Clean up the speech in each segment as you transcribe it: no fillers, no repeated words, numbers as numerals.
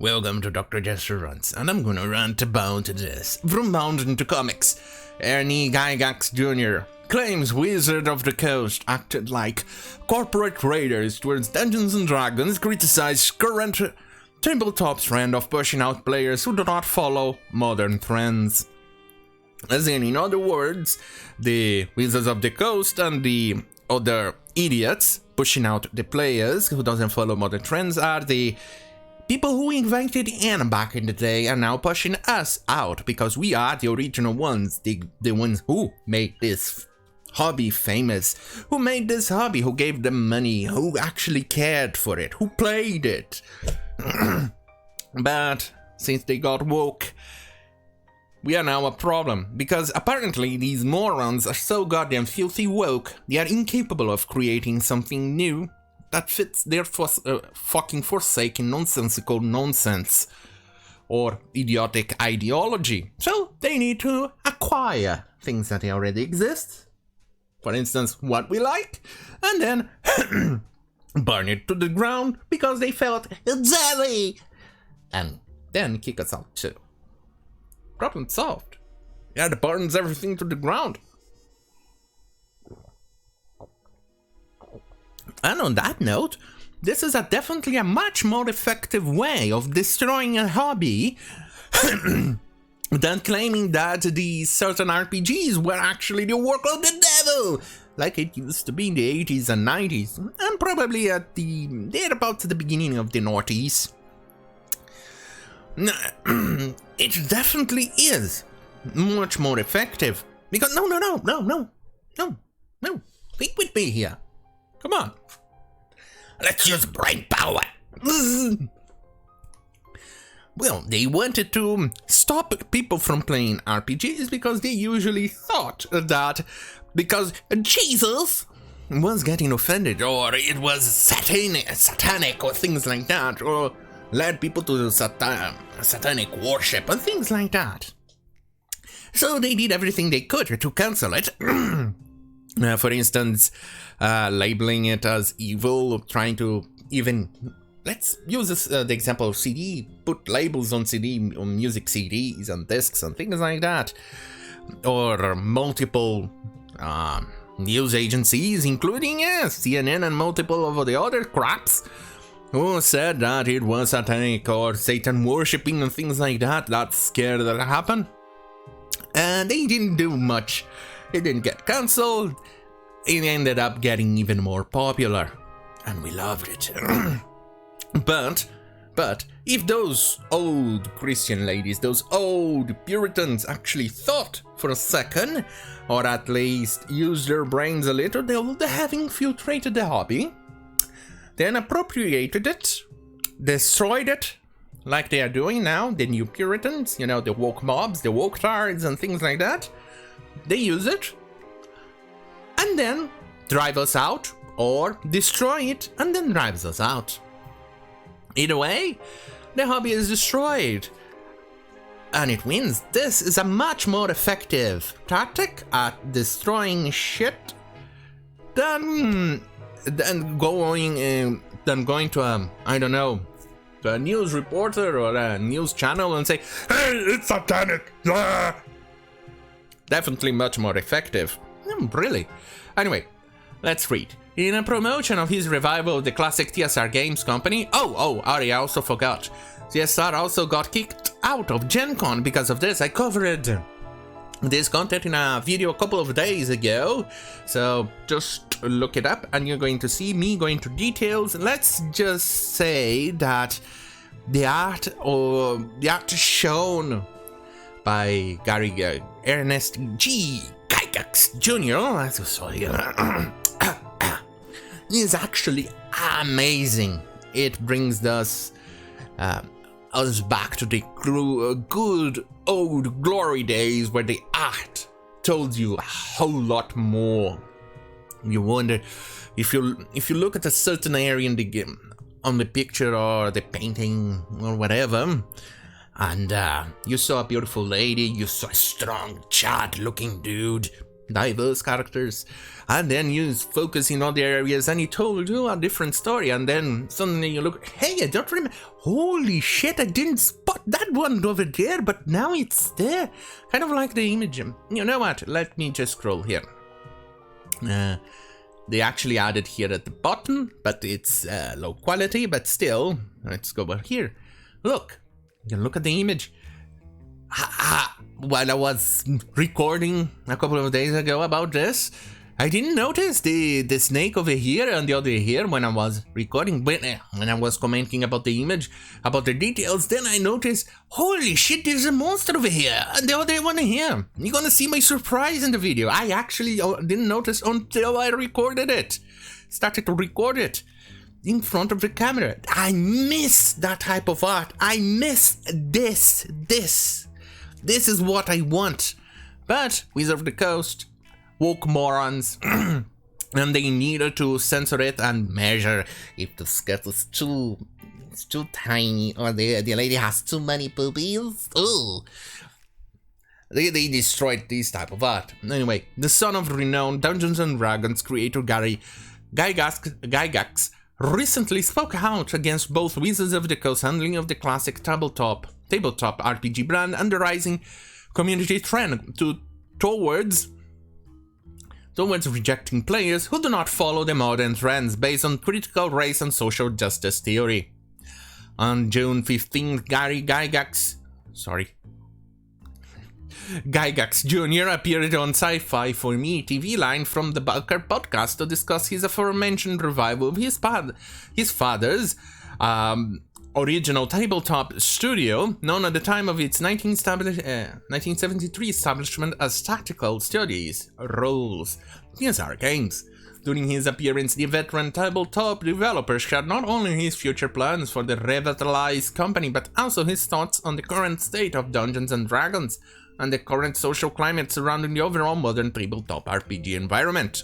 Welcome to Dr. Jester Rants, and I'm gonna rant about this. From Mountain to Comics, Ernest Gygax Jr. claims Wizard of the Coast acted like corporate raiders towards Dungeons & Dragons, criticized current tabletop trend of pushing out players who do not follow modern trends. As in other words, the Wizards of the Coast and the other idiots pushing out the players who doesn't follow modern trends are the people who invented in back in the day and now pushing us out because we are the original ones, the ones who made this hobby famous, who made this hobby, who gave them money, who actually cared for it, who played it. But since they got woke, we are now a problem, because apparently these morons are so goddamn filthy woke, they are incapable of creating something new that fits their fucking forsaken nonsensical nonsense or idiotic ideology. So they need to acquire things that already exist, for instance, what we like, and then burn it to the ground because they felt jelly, and then kick us out too. Problem solved. Yeah, it burns everything to the ground. And on that note, this is definitely a much more effective way of destroying a hobby than claiming that these certain RPGs were actually the work of the devil, like it used to be in the 80s and 90s, and probably at about the beginning of the noughties. It definitely is much more effective, because no, think with me here. Come on. Let's use brain power. Well, they wanted to stop people from playing RPGs because they usually thought that because Jesus was getting offended, or it was satanic or things like that, or led people to satanic worship and things like that. So they did everything they could to cancel it. For instance, labeling it as evil, trying to even, let's use this, the example of CD, put labels on on music CDs and discs and things like that, or multiple news agencies, including CNN and multiple of the other craps, who said that it was satanic or Satan worshipping and things like that. That's scary that happened, and they didn't do much. It didn't get cancelled. It ended up getting even more popular, and we loved it. But if those old Christian ladies, those old Puritans actually thought for a second, or at least used their brains a little, they would have infiltrated the hobby, then appropriated it, destroyed it, like they are doing now, the new Puritans, you know, the woke mobs, the woke tards and things like that. They use it, and then drive us out, or destroy it, and then drives us out. Either way, the hobby is destroyed, and it wins. This is a much more effective tactic at destroying shit than going to I don't know, to a news reporter or a news channel and say, "Hey, it's satanic." Definitely much more effective. Really. Anyway, let's read. In a promotion of his revival of the classic TSR Games company, I also forgot. TSR also got kicked out of Gen Con because of this. I covered this content in a video a couple of days ago, so just look it up and you're going to see me go into details. Let's just say that the art shown by Ernest Gygax Jr. is actually amazing. It brings us back to the good old glory days where the art told you a whole lot more. You wonder if you look at a certain area in the game, on the picture or the painting or whatever, and you saw a beautiful lady, you saw a strong, charred looking dude, diverse characters, and then you focus in other areas and he told you a different story, and then suddenly you look, hey, I don't remember, holy shit, I didn't spot that one over there, but now it's there. Kind of like the image. You know what, let me just scroll here. They actually added here at the bottom, but it's low quality, but still, let's go over here. Look, you can look at the image. While I was recording a couple of days ago about this, I didn't notice the snake over here and the other here when I was recording. But when I was commenting about the image, about the details, then I noticed, holy shit, there's a monster over here and the other one here. You're gonna see my surprise in the video. I actually didn't notice until I recorded it. Started to record it in front of the camera. I miss that type of art. I miss this. This is what I want. But Wizard of the Coast, woke morons, and they needed to censor it and measure if the skirt is too tiny or the lady has too many boobies. Ooh. They destroyed this type of art. Anyway, the son of renowned Dungeons & Dragons creator Gygax recently spoke out against both Wizards of the Coast handling of the classic tabletop RPG brand and the rising community trend towards rejecting players who do not follow the modern trends based on critical race and social justice theory. On June 15th, Gygax Jr. appeared on Sci-Fi For Me TV line from the Bunker podcast to discuss his aforementioned revival of his father's original tabletop studio, known at the time of its 1973 establishment as Tactical Studies Roles TSR Games. During his appearance, the veteran tabletop developer shared not only his future plans for the revitalized company, but also his thoughts on the current state of Dungeons & Dragons and the current social climate surrounding the overall modern tabletop RPG environment.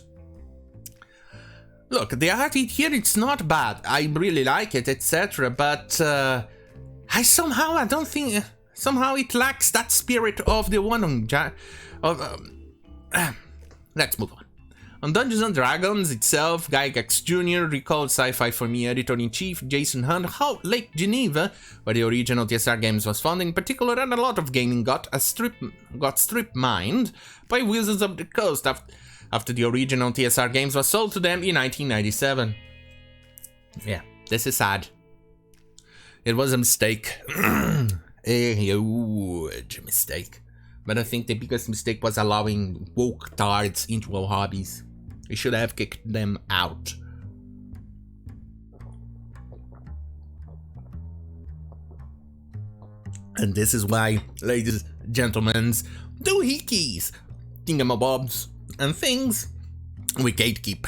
Look, the art here, it's not bad. I really like it, etc. But somehow it lacks that spirit of the one on let's move on. On Dungeons & Dragons itself, Gygax Jr. recalled Sci-Fi For Me editor-in-chief Jason Hunt how Lake Geneva, where the original TSR Games was found in particular, and a lot of gaming got strip-mined by Wizards of the Coast after the original TSR Games was sold to them in 1997. Yeah, this is sad. It was a mistake. A huge mistake. But I think the biggest mistake was allowing woke tards into our hobbies. We should have kicked them out. And this is why, ladies and gentlemen, doohickeys, thingamabobs, and things we gatekeep.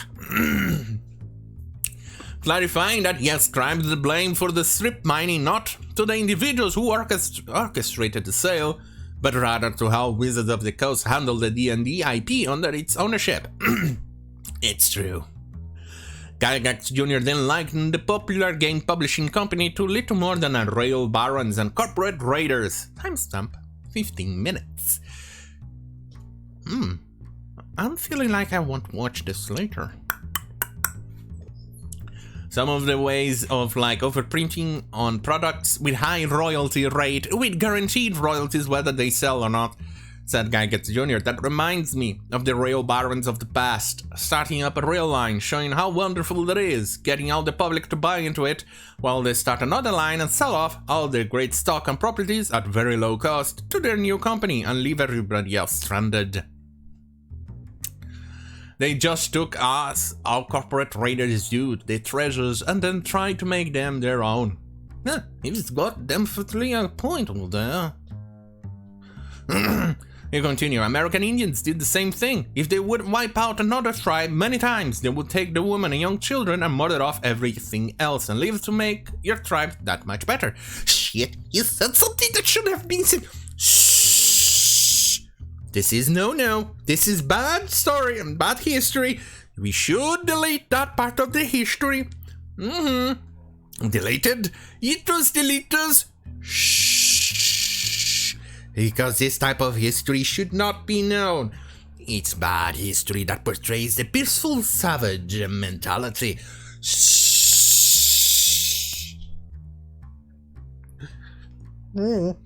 Clarifying that he ascribed the blame for the strip mining not to the individuals who orchestrated the sale, but rather to how Wizards of the Coast handled the D&D IP under its ownership. It's true. Gygax Jr. then likened the popular game publishing company to little more than a rail barons and corporate raiders. Timestamp 15 minutes. I'm feeling like I want to watch this later. Some of the ways of overprinting on products with high royalty rate, with guaranteed royalties whether they sell or not, said Gygax Jr. That reminds me of the rail barons of the past, starting up a rail line showing how wonderful it is, getting all the public to buy into it, while they start another line and sell off all their great stock and properties at very low cost to their new company and leave everybody else stranded. They just took us, our corporate raiders dude, their treasures, and then tried to make them their own. Yeah, he's got definitely a point over there. You continue, American Indians did the same thing. If they would wipe out another tribe many times, they would take the women and young children and murder off everything else and live to make your tribe that much better. Shit, you said something that should have been said. Shh. This is no. This is bad story and bad history. We should delete that part of the history. Deleted. It was deleted. Shh. Because this type of history should not be known. It's bad history that portrays the peaceful savage mentality. When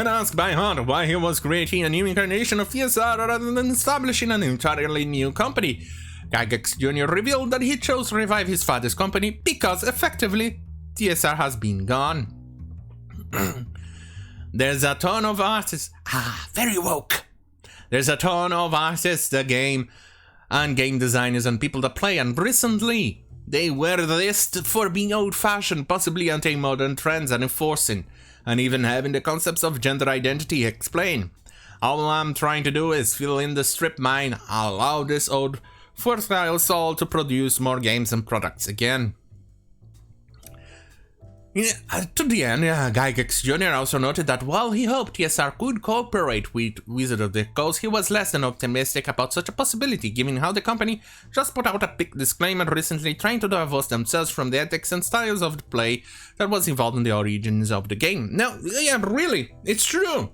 asked by Honk why he was creating a new incarnation of TSR rather than establishing an entirely new company, Gygax Jr. revealed that he chose to revive his father's company because, effectively, TSR has been gone. There's a ton of artists. Very woke. There's a ton of artists, the game, and game designers and people that play, and recently they were listed for being old-fashioned, possibly anti-modern trends and enforcing, and even having the concepts of gender identity explained. All I'm trying to do is fill in the strip mine, allow this old fertile soul to produce more games and products again. To the end, Gygax Jr. also noted that while he hoped TSR could cooperate with Wizard of the Coast, he was less than optimistic about such a possibility, given how the company just put out a big disclaimer recently trying to divest themselves from the ethics and styles of the play that was involved in the origins of the game. Now, yeah, really, it's true.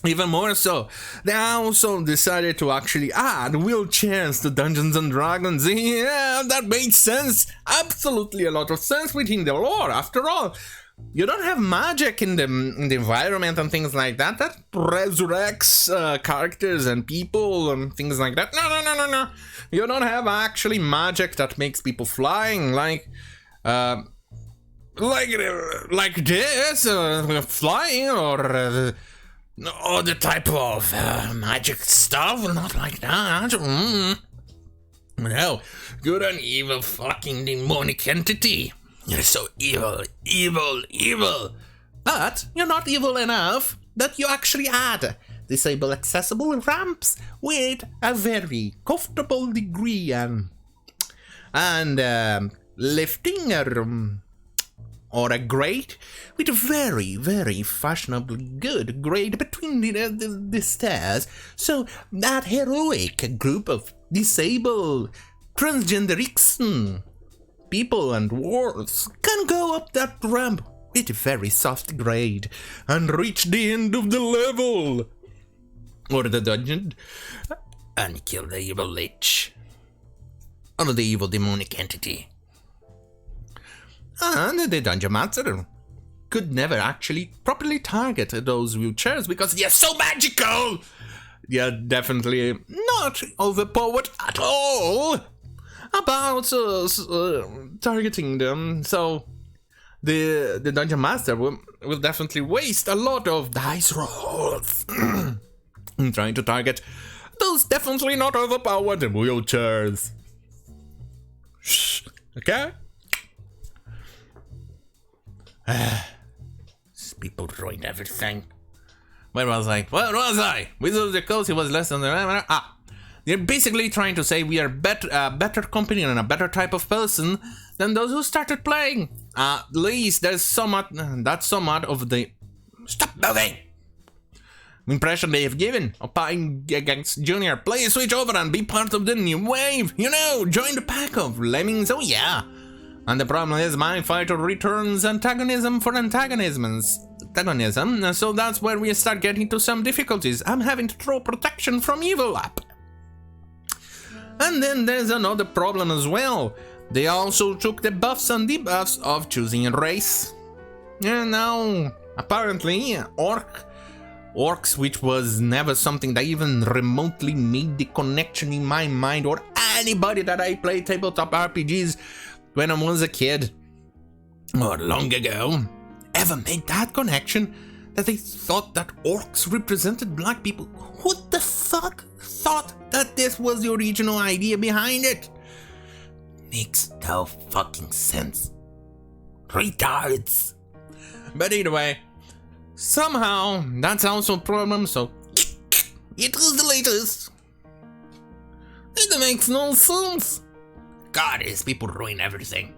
Even more so, they also decided to actually add wheelchairs to Dungeons and Dragons. Yeah, that made sense. Absolutely a lot of sense within the lore. After all, you don't have magic in the environment and things like that. That resurrects characters and people and things like that. No. You don't have actually magic that makes people flying like this, flying or. No, the type of magic stuff, not like that. No, you're an evil fucking demonic entity. You're so evil. But you're not evil enough that you actually add disable accessible ramps with a very comfortable degree and lifting or a grate with a very, very fashionably good grade between the stairs, so that heroic group of disabled transgender people and dwarves can go up that ramp with a very soft grade and reach the end of the level or the dungeon and kill the evil lich or the evil demonic entity. And the Dungeon Master could never actually properly target those wheelchairs because they're so magical! They're definitely not overpowered at all about targeting them, so the Dungeon Master will definitely waste a lot of dice rolls in trying to target those definitely not overpowered wheelchairs. Shh, okay? People ruined everything. Where was I? Wizard of the Coast, he was less than the... They're basically trying to say we are a better company and a better type of person than those who started playing. At least there's somewhat of the... Stop moving! Impression they have given of buying Gygax Jr. Please switch over and be part of the new wave. You know, join the pack of lemmings, oh yeah. And the problem is my fighter returns antagonism for antagonism, so that's where we start getting to some difficulties. I'm having to throw protection from evil up. And then there's another problem as well. They also took the buffs and debuffs of choosing a race. And now, apparently, orcs, which was never something that even remotely made the connection in my mind or anybody that I play tabletop RPGs when I was a kid, or long ago, ever made that connection that they thought that orcs represented black people. Who the fuck thought that this was the original idea behind it? Makes no fucking sense. Retards. But either way, somehow that's also a problem, so it is the latest. It makes no sense. God, these people ruin everything.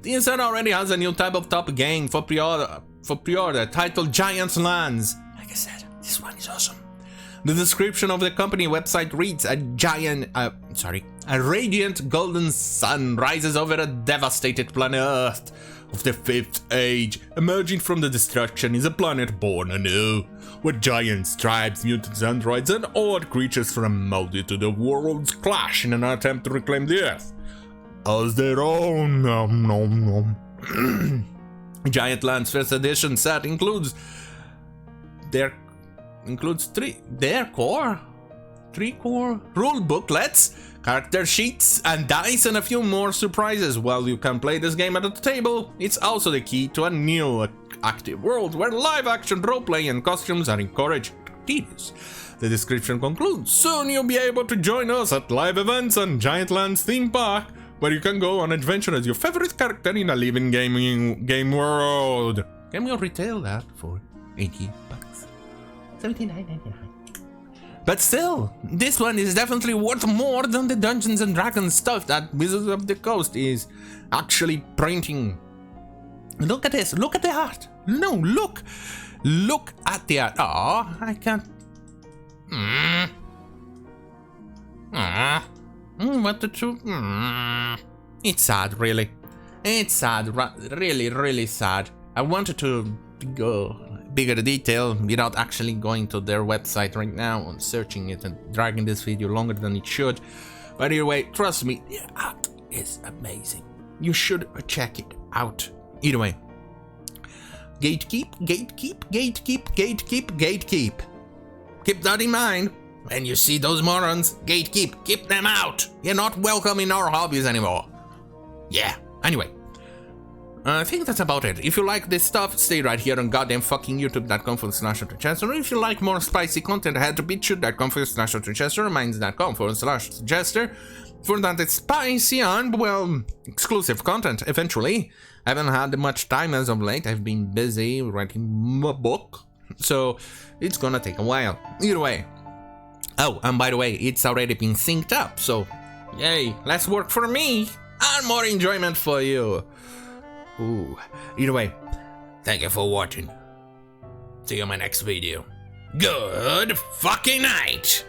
TSR already has a new tabletop game for pre-order titled GiantLands. Like I said, this one is awesome. The description of the company website reads A radiant golden sun rises over a devastated planet Earth of the 5th age. Emerging from the destruction is a planet born anew, where giants, tribes, mutants, androids, and odd creatures from multitude of worlds clash in an attempt to reclaim the Earth as their own. Giantlands First Edition set includes three core rule booklets, character sheets, and dice, and a few more surprises. While you can play this game at the table, it's also the key to a new active world where live action roleplay and costumes are encouraged. Genius. The description concludes, soon you'll be able to join us at live events and Giantlands theme park, where you can go on adventure as your favorite character in a living game world. Can we retail that for $80? $79.99. But still, this one is definitely worth more than the Dungeons and Dragons stuff that Wizards of the Coast is actually printing. Look at this, look at the art. No, look at the art. Oh, I can't. What the truth? It's sad, really. It's sad, really, really sad. I wanted to go bigger detail without actually going to their website right now and searching it and dragging this video longer than it should. But either way, trust me, the art is amazing. You should check it out. Either way, gatekeep. Keep that in mind. When you see those morons, gatekeep, keep them out. You're not welcome in our hobbies anymore. Yeah, anyway. I think that's about it. If you like this stuff, stay right here on goddamn fucking youtube.com/Chester. If you like more spicy content, head to BitChute.com/Chester, minds.com/Jester. For that it's spicy and, well, exclusive content, eventually. I haven't had much time as of late. I've been busy writing my book, so it's gonna take a while. Either way. Oh, and by the way, it's already been synced up, so yay, less work for me and more enjoyment for you. Ooh. Either way, thank you for watching. See you in my next video. Good fucking night!